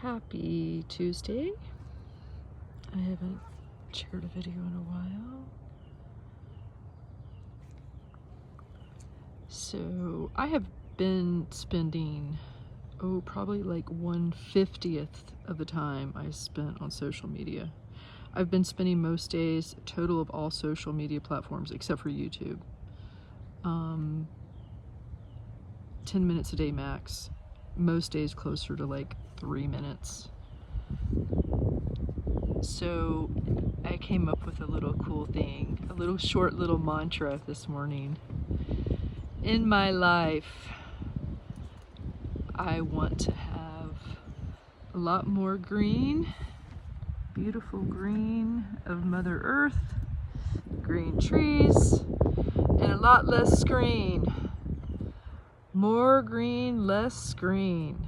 Happy Tuesday. I haven't shared a video in a while. So I have been spending, probably like 1/50th of the time I spent on social media. I've been spending most days, total of all social media platforms except for YouTube, 10 minutes a day max. Most days closer to like 3 minutes. So I came up with a little cool thing, a little short little mantra this morning. In my life, I want to have a lot more green, beautiful green of Mother Earth, green trees, and a lot less screen. More green, less screen.